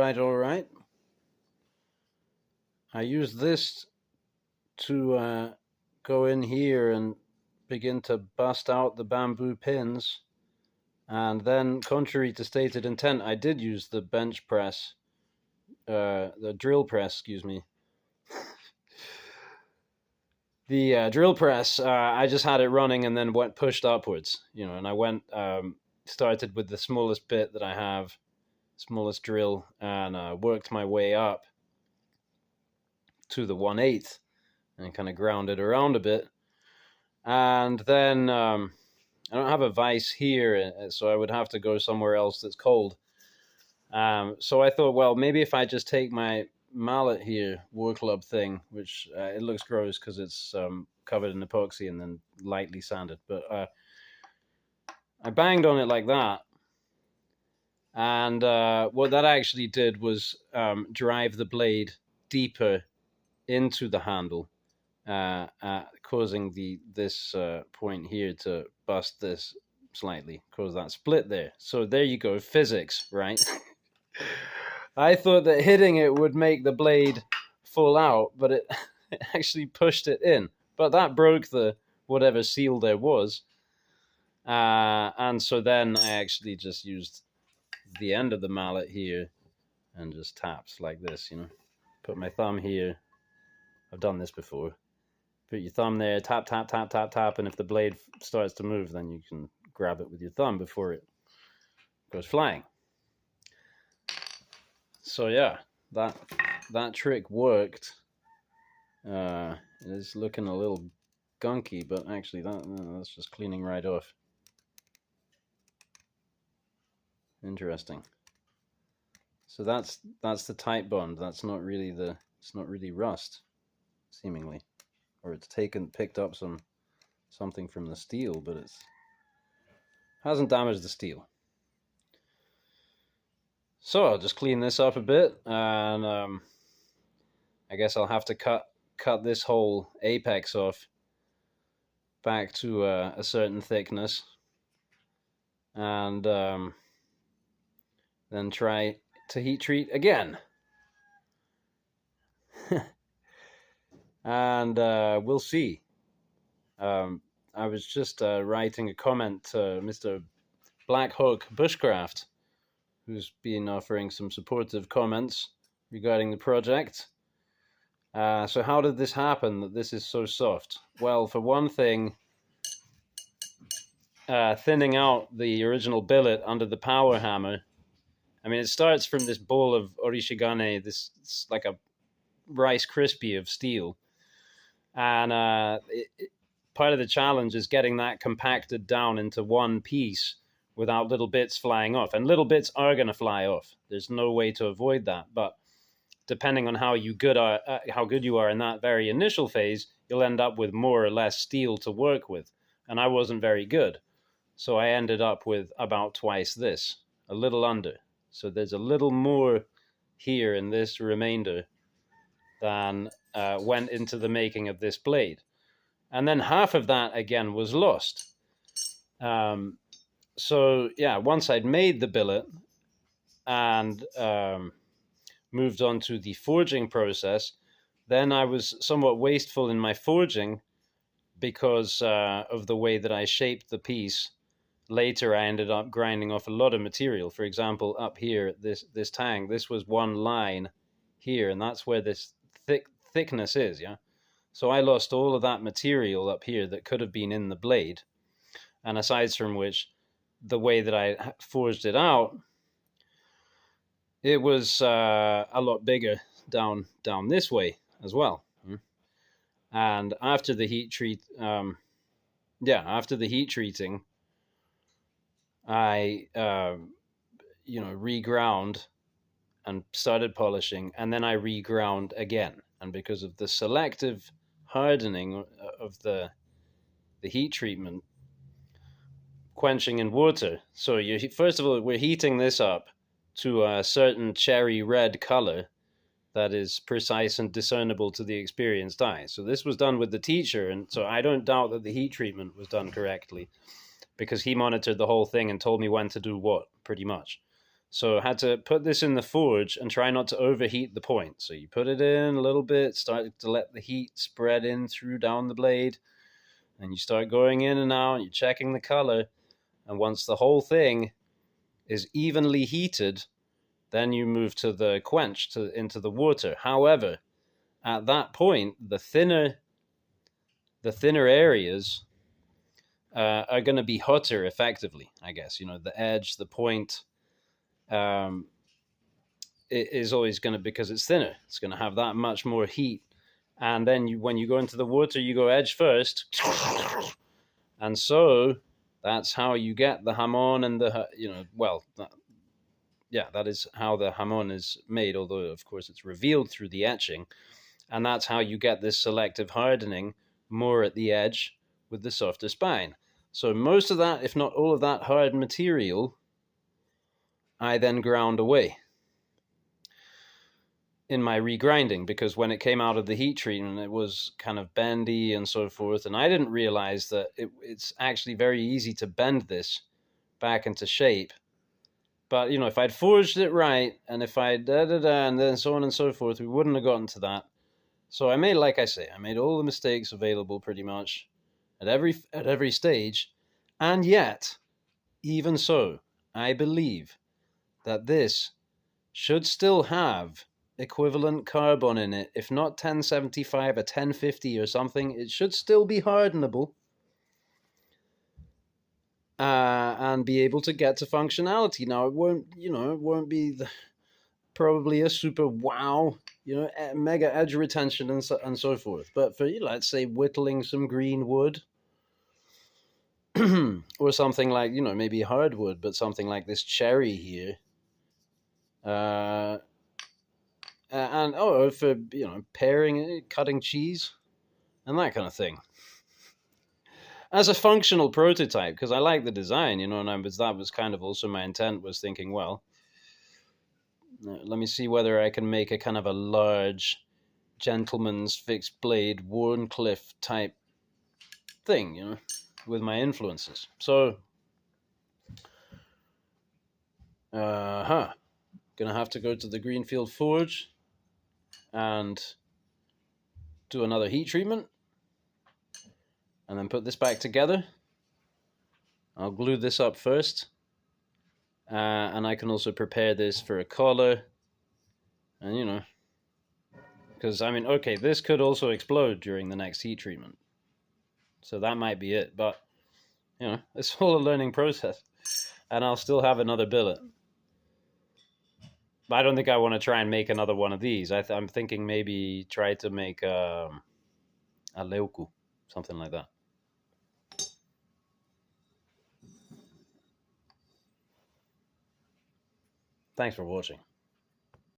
right, all right. I use this to go in here and begin to bust out the bamboo pins. And then, contrary to stated intent, I did use the bench press, the drill press, excuse me. The drill press, I just had it running and then pushed upwards, and I started with the smallest bit that I have, smallest drill, and worked my way up to the 1/8 and kind of ground it around a bit. And then I don't have a vise here, so I would have to go somewhere else that's cold. So I thought, well, maybe if I just take my mallet here, war club thing, which it looks gross because it's covered in epoxy and then lightly sanded, but I banged on it like that, and what that actually did was drive the blade deeper into the handle, causing this point here to bust this slightly, cause that split there. So there you go, physics, right? I thought that hitting it would make the blade fall out, but it actually pushed it in. But that broke the whatever seal there was. And so then I actually just used the end of the mallet here and just taps like this, Put my thumb here. I've done this before. Put your thumb there, tap, tap, tap, tap, tap, and if the blade starts to move, then you can grab it with your thumb before it goes flying. So yeah, that trick worked. It's looking a little gunky, but actually that's just cleaning right off. Interesting. So that's the tight bond. It's not really rust, seemingly, or it's picked up something from the steel, but it hasn't damaged the steel. So I'll just clean this up a bit, and I guess I'll have to cut this whole apex off back to a certain thickness, and then try to heat treat again. And we'll see. I was just writing a comment to Mr. Black Hawk Bushcraft, who's been offering some supportive comments regarding the project. So how did this happen that this is so soft? Well, for one thing, thinning out the original billet under the power hammer. I mean, it starts from this bowl of orishigane, it's like a Rice Krispie of steel. And part of the challenge is getting that compacted down into one piece without little bits flying off. And little bits are going to fly off. There's no way to avoid that. But depending on how good you are in that very initial phase, you'll end up with more or less steel to work with. And I wasn't very good. So I ended up with about twice this, a little under. So there's a little more here in this remainder than went into the making of this blade. And then half of that, again, was lost. So, yeah, once I'd made the billet and moved on to the forging process, then I was somewhat wasteful in my forging because of the way that I shaped the piece. Later, I ended up grinding off a lot of material. For example, up here, this tang, this was one line here, and that's where this thickness is, yeah? So I lost all of that material up here that could have been in the blade. And aside from which, the way that I forged it out, it was a lot bigger down this way as well. And after the heat treating, I reground and started polishing, and then I reground again. And because of the selective hardening of the heat treatment, quenching in water. So first of all, we're heating this up to a certain cherry red color that is precise and discernible to the experienced eye. So this was done with the teacher, and so I don't doubt that the heat treatment was done correctly, because he monitored the whole thing and told me when to do what, pretty much. So I had to put this in the forge and try not to overheat the point. So you put it in a little bit, start to let the heat spread in through down the blade, and you start going in and out, you're checking the color, and once the whole thing is evenly heated, then you move to the quench into the water. However, at that point, the thinner areas are going to be hotter effectively, I guess. The edge, the point, it is always going to, because it's thinner, it's going to have that much more heat. And then when you go into the water, you go edge first. And so that's how you get the jamon and that is how the jamon is made, although, of course, it's revealed through the etching. And that's how you get this selective hardening more at the edge with the softer spine. So most of that, if not all of that hard material, I then ground away in my regrinding, because when it came out of the heat treatment, it was kind of bendy and so forth. And I didn't realize that it's actually very easy to bend this back into shape. But, if I'd forged it right, and if I'd and then so on and so forth, we wouldn't have gotten to that. So I made, like I say, I made all the mistakes available pretty much at every stage. And yet, even so, I believe that this should still have equivalent carbon in it. If not 1075, a 1050 or something, it should still be hardenable and be able to get to functionality. Now, it won't be probably a super wow, mega edge retention and so forth. But for, let's say, whittling some green wood or something like, maybe hardwood, but something like this cherry here, and for pairing, cutting cheese and that kind of thing, as a functional prototype, because I like the design, and that was kind of also my intent, was thinking, well, let me see whether I can make a kind of a large gentleman's fixed blade Warncliffe type thing, with my influences. So gonna have to go to the Greenfield Forge and do another heat treatment, and then put this back together. I'll glue this up first, and I can also prepare this for a collar, and because okay, this could also explode during the next heat treatment, so that might be it, but it's all a learning process, and I'll still have another billet. But I don't think I want to try and make another one of these. I'm thinking maybe try to make a leuku, something like that. Thanks for watching.